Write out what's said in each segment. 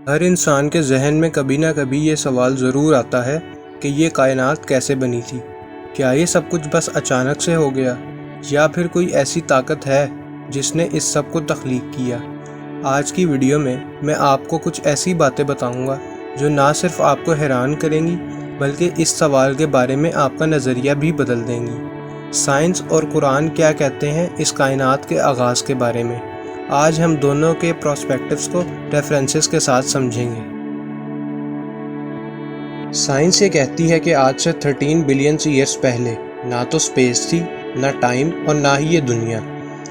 ہر انسان کے ذہن میں کبھی نہ کبھی یہ سوال ضرور آتا ہے کہ یہ کائنات کیسے بنی تھی؟ کیا یہ سب کچھ بس اچانک سے ہو گیا یا پھر کوئی ایسی طاقت ہے جس نے اس سب کو تخلیق کیا؟ آج کی ویڈیو میں آپ کو کچھ ایسی باتیں بتاؤں گا جو نہ صرف آپ کو حیران کریں گی بلکہ اس سوال کے بارے میں آپ کا نظریہ بھی بدل دیں گی۔ سائنس اور قرآن کیا کہتے ہیں اس کائنات کے آغاز کے بارے میں؟ آج ہم دونوں کے پراسپیکٹیوز کو ریفرنسز کے ساتھ سمجھیں گے۔ سائنس یہ کہتی ہے کہ آج سے 13 بلین ایئرز پہلے نہ تو سپیس تھی، نہ ٹائم اور نہ ہی یہ دنیا۔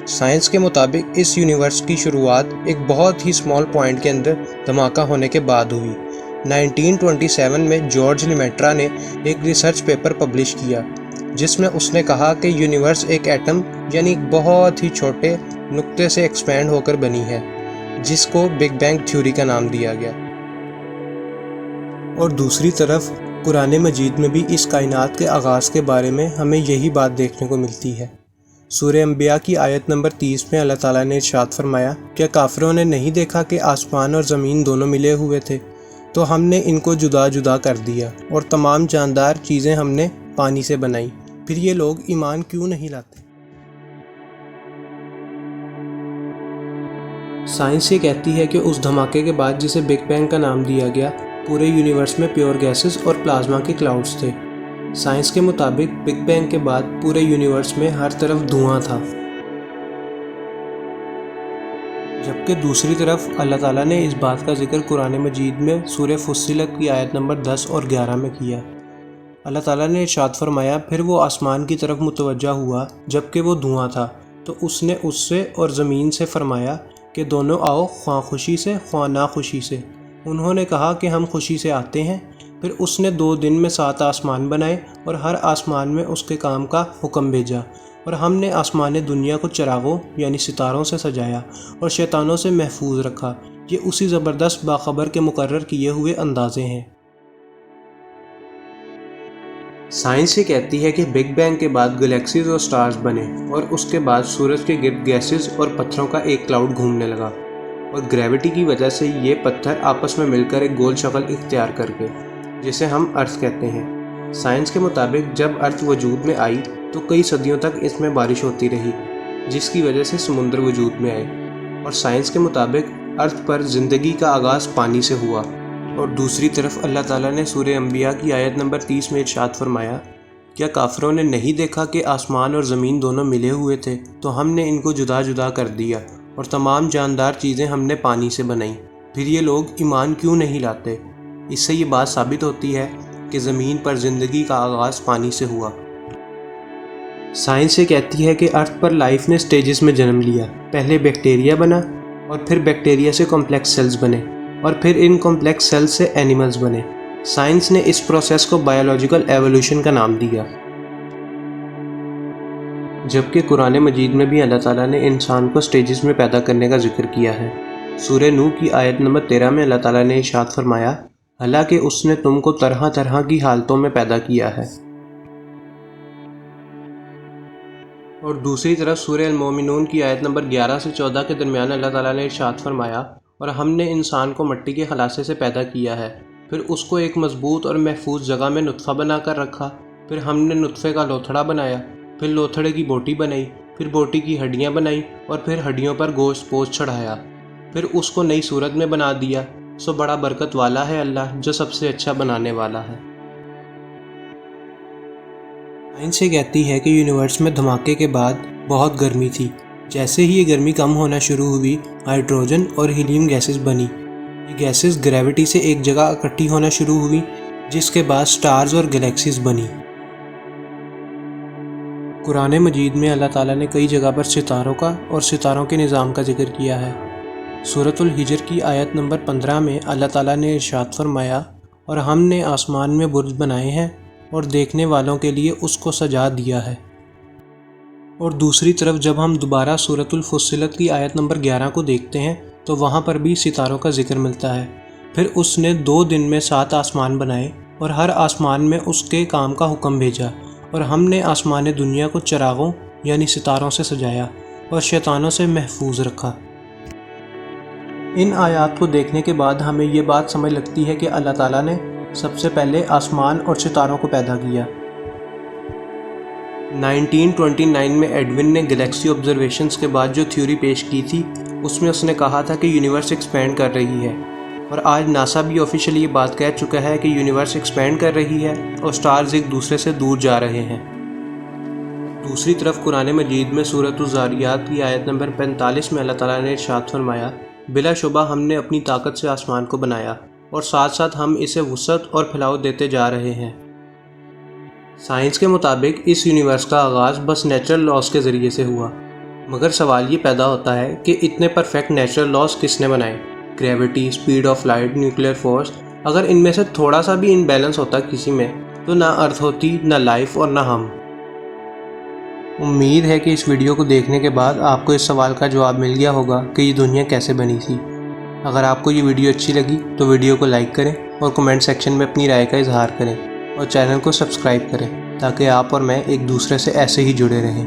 سائنس کے مطابق اس یونیورس کی شروعات ایک بہت ہی سمال پوائنٹ کے اندر دھماکہ ہونے کے بعد ہوئی۔ 1927 میں جارج لیمیٹرا نے ایک ریسرچ پیپر پبلش کیا جس میں اس نے کہا کہ یونیورس ایک ایٹم یعنی ایک بہت ہی چھوٹے نقطے سے ایکسپینڈ ہو کر بنی ہے، جس کو بگ بینگ تھیوری کا نام دیا گیا۔ اور دوسری طرف قرآن مجید میں بھی اس کائنات کے آغاز کے بارے میں ہمیں یہی بات دیکھنے کو ملتی ہے۔ سورہ انبیاء کی آیت نمبر 30 میں اللہ تعالیٰ نے ارشاد فرمایا، کیا کافروں نے نہیں دیکھا کہ آسمان اور زمین دونوں ملے ہوئے تھے تو ہم نے ان کو جدا جدا کر دیا اور تمام جاندار چیزیں ہم نے پانی سے بنائی، پھر یہ لوگ ایمان کیوں نہیں لاتے؟ سائنس یہ کہتی ہے کہ اس دھماکے کے بعد جسے بگ بینگ کا نام دیا گیا، پورے یونیورس میں پیور گیسز اور پلازما کے کلاؤڈز تھے۔ سائنس کے مطابق بگ بینگ کے بعد پورے یونیورس میں ہر طرف دھواں تھا، جبکہ دوسری طرف اللہ تعالیٰ نے اس بات کا ذکر قرآن مجید میں سورہ فصلت کی آیت نمبر 10 اور 11 میں کیا۔ اللہ تعالیٰ نے ارشاد فرمایا، پھر وہ آسمان کی طرف متوجہ ہوا جبکہ وہ دھواں تھا، تو اس نے اس سے اور زمین سے فرمایا کہ دونوں آؤ، خواہ خوشی سے خواہ ناخوشی سے۔ انہوں نے کہا کہ ہم خوشی سے آتے ہیں۔ پھر اس نے 2 دن میں 7 آسمان بنائے اور ہر آسمان میں اس کے کام کا حکم بھیجا، اور ہم نے آسمان دنیا کو چراغوں یعنی ستاروں سے سجایا اور شیطانوں سے محفوظ رکھا۔ یہ اسی زبردست باخبر کے مقرر کیے ہوئے اندازے ہیں۔ سائنس یہ کہتی ہے کہ بگ بینگ کے بعد گلیکسیز اور سٹارز بنے، اور اس کے بعد سورج کے گرد گیسز اور پتھروں کا ایک کلاؤڈ گھومنے لگا، اور گریوٹی کی وجہ سے یہ پتھر آپس میں مل کر ایک گول شکل اختیار کر گئے جسے ہم ارتھ کہتے ہیں۔ سائنس کے مطابق جب ارتھ وجود میں آئی تو کئی صدیوں تک اس میں بارش ہوتی رہی، جس کی وجہ سے سمندر وجود میں آئے، اور سائنس کے مطابق ارتھ پر زندگی کا آغاز پانی سے ہوا۔ اور دوسری طرف اللہ تعالیٰ نے سورہ انبیاء کی آیت نمبر 30 میں ارشاد فرمایا، کیا کافروں نے نہیں دیکھا کہ آسمان اور زمین دونوں ملے ہوئے تھے تو ہم نے ان کو جدا جدا کر دیا اور تمام جاندار چیزیں ہم نے پانی سے بنائیں، پھر یہ لوگ ایمان کیوں نہیں لاتے؟ اس سے یہ بات ثابت ہوتی ہے کہ زمین پر زندگی کا آغاز پانی سے ہوا۔ سائنس یہ کہتی ہے کہ ارتھ پر لائف نے سٹیجز میں جنم لیا، پہلے بیکٹیریا بنا، اور پھر بیکٹیریا سے کمپلیکس سیلز بنے، اور پھر ان کمپلیکس سیلز سے اینیملز بنے۔ سائنس نے اس پروسیس کو بایولوجیکل ایوولوشن کا نام دیا۔ جبکہ قرآن مجید میں بھی اللہ تعالیٰ نے انسان کو سٹیجز میں پیدا کرنے کا ذکر کیا ہے۔ سورہ نوح کی آیت نمبر 13 میں اللہ تعالیٰ نے ارشاد فرمایا، حالانکہ اس نے تم کو طرح طرح کی حالتوں میں پیدا کیا ہے۔ اور دوسری طرف سورہ المومنون کی آیت نمبر 11 سے 14 کے درمیان اللہ تعالیٰ نے ارشاد فرمایا، اور ہم نے انسان کو مٹی کے خلاصے سے پیدا کیا ہے، پھر اس کو ایک مضبوط اور محفوظ جگہ میں نطفہ بنا کر رکھا، پھر ہم نے نطفے کا لوتھڑا بنایا، پھر لوتھڑے کی بوٹی بنائی، پھر بوٹی کی ہڈیاں بنائیں، اور پھر ہڈیوں پر گوشت پوش چڑھایا، پھر اس کو نئی صورت میں بنا دیا۔ سو بڑا برکت والا ہے اللہ جو سب سے اچھا بنانے والا ہے۔ سائنس یہ کہتی ہے کہ یونیورس میں دھماکے کے بعد بہت گرمی تھی۔ جیسے ہی یہ گرمی کم ہونا شروع ہوئی، ہائیڈروجن اور ہیلیم گیسز بنی۔ یہ گیسز گریوٹی سے ایک جگہ اکٹھی ہونا شروع ہوئی، جس کے بعد سٹارز اور گلیکسیز بنی۔ قرآن مجید میں اللہ تعالیٰ نے کئی جگہ پر ستاروں کا اور ستاروں کے نظام کا ذکر کیا ہے۔ سورۃ الحجر کی آیت نمبر 15 میں اللہ تعالیٰ نے ارشاد فرمایا، اور ہم نے آسمان میں برج بنائے ہیں اور دیکھنے والوں کے لیے اس کو سجا دیا ہے۔ اور دوسری طرف جب ہم دوبارہ سورۃ الفصلت کی آیت نمبر 11 کو دیکھتے ہیں تو وہاں پر بھی ستاروں کا ذکر ملتا ہے۔ پھر اس نے 2 دن میں 7 آسمان بنائے اور ہر آسمان میں اس کے کام کا حکم بھیجا، اور ہم نے آسمان دنیا کو چراغوں یعنی ستاروں سے سجایا اور شیطانوں سے محفوظ رکھا۔ ان آیات کو دیکھنے کے بعد ہمیں یہ بات سمجھ لگتی ہے کہ اللہ تعالیٰ نے سب سے پہلے آسمان اور ستاروں کو پیدا کیا۔ 1929 میں ایڈون نے گلیکسی آبزرویشنز کے بعد جو تھیوری پیش کی تھی اس میں اس نے کہا تھا کہ یونیورس ایکسپینڈ کر رہی ہے، اور آج ناسا بھی آفیشلی یہ بات کہہ چکا ہے کہ یونیورس ایکسپینڈ کر رہی ہے اور سٹارز ایک دوسرے سے دور جا رہے ہیں۔ دوسری طرف قرآن مجید میں سورۃ الذاریات کی آیت نمبر 45 میں اللہ تعالیٰ نے ارشاد فرمایا، بلا شبہ ہم نے اپنی طاقت سے آسمان کو بنایا اور ساتھ ساتھ ہم اسے وسعت اور پھیلاؤ دیتے جا رہے ہیں۔ سائنس کے مطابق اس یونیورس کا آغاز بس نیچرل لاز کے ذریعے سے ہوا، مگر سوال یہ پیدا ہوتا ہے کہ اتنے پرفیکٹ نیچرل لاز کس نے بنائے؟ Gravity, speed of light, nuclear force. اگر ان میں سے تھوڑا سا بھی امبیلنس ہوتا کسی میں تو نہ ارتھ ہوتی، نہ لائف اور نہ ہم۔ امید ہے کہ اس ویڈیو کو دیکھنے کے بعد آپ کو اس سوال کا جواب مل گیا ہوگا کہ یہ دنیا کیسے بنی تھی۔ اگر آپ کو یہ ویڈیو اچھی لگی تو ویڈیو کو لائک کریں اور کمنٹ سیکشن میں اپنی رائے کا اظہار کریں، اور چینل کو سبسکرائب کریں تاکہ آپ اور میں ایک دوسرے سے ایسے ہی جڑے رہیں۔